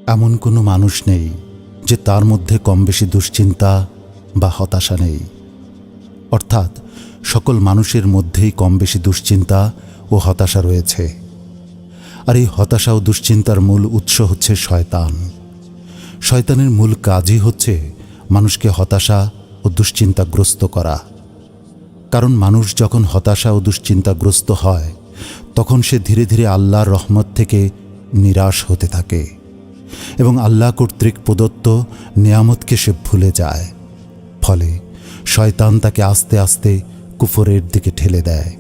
এমন কোনো মানুষ নেই যে তার মধ্যে কম বেশি দুশ্চিন্তা বা হতাশা নেই। অর্থাৎ সকল মানুষের মধ্যেই কম বেশি দুশ্চিন্তা ও হতাশা রয়েছে। আর এই হতাশা ও দুশ্চিন্তার মূল উৎস হচ্ছে শয়তান। শয়তানের মূল কাজই হচ্ছে মানুষকে হতাশা ও দুশ্চিন্তাগ্রস্ত করা। কারণ মানুষ যখন হতাশা ও দুশ্চিন্তাগ্রস্ত হয় তখন সে ধীরে ধীরে আল্লাহর রহমত থেকে নিরাশ হতে থাকে এবং আল্লাহ কর্তৃক প্রদত্ত নেয়ামতকে সে ভুলে যায়। ফলে শয়তান তাকে আস্তে আস্তে কুফরের দিকে ঠেলে দেয়।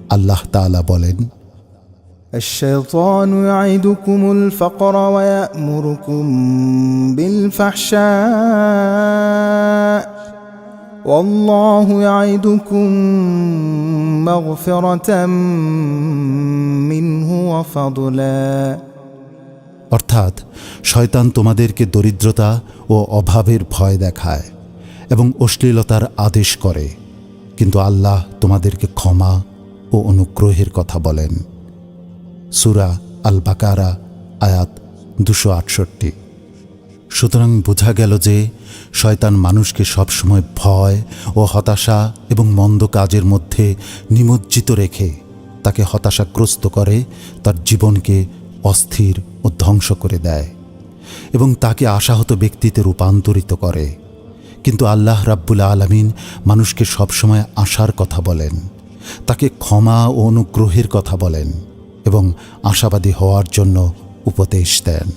আল্লাহ তাআলা বলেন, الشيطان يعدكم الفقر ويأمركم بالفحشاء والله يعدكم مغفرة منه وفضلا। অর্থাৎ শয়তান তোমাদেরকে দরিদ্রতা ও অভাবের ভয় দেখায় এবং অশ্লীলতার আদেশ করে, কিন্তু আল্লাহ তোমাদেরকে ক্ষমা ও অনুগ্রহের কথা বলেন। সূরা আল বাকারা আয়াত 268। সুতরাং বোঝা গেল যে শয়তান মানুষকে সবসময় ভয় ও হতাশা এবং মন্দ কাজের মধ্যে নিমজ্জিত রেখে তাকে হতাশাগ্রস্ত করে, তার জীবনকে অস্থির ও ধ্বংস করে দেয় এবং তাকে আশাহত ব্যক্তিতে রূপান্তরিত করে। কিন্তু আল্লাহ রাব্বুল আলামিন মানুষকে সবসময় আশার কথা বলেন, তাকে ক্ষমা ও অনুগ্রহের কথা বলেন এবং আশাবাদী হওয়ার জন্য উপদেশ দেন।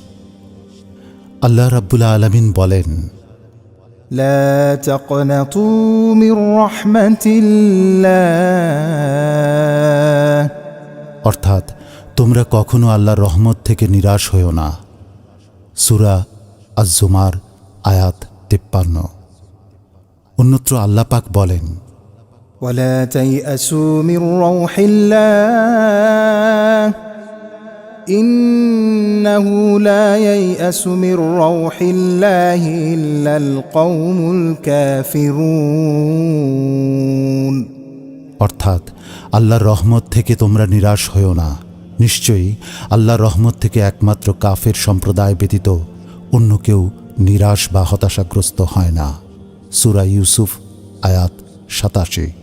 আল্লাহ রাব্বুল আলামিন বলেন, لا تقنطوا من رحمة الله। অর্থাৎ তোমরা কখনো আল্লাহর রহমত থেকে নিরাশ হও না। সূরা আজ-জুমার আয়াত 53। অন্যত্র আল্লাহ পাক বলেন, ولا تيأسوا من روح الله إنه لا ييأس من روح الله إلا القوم الكافرون। অর্থাৎ আল্লাহর রহমত থেকে তোমরা নিরাশ হও না। নিশ্চয়ই আল্লাহর রহমত থেকে একমাত্র কাফের সম্প্রদায় ব্যতীত অন্য কেউ নিরাশ বা হতাশাগ্রস্ত হয় না। সূরা ইউসুফ আয়াত 87।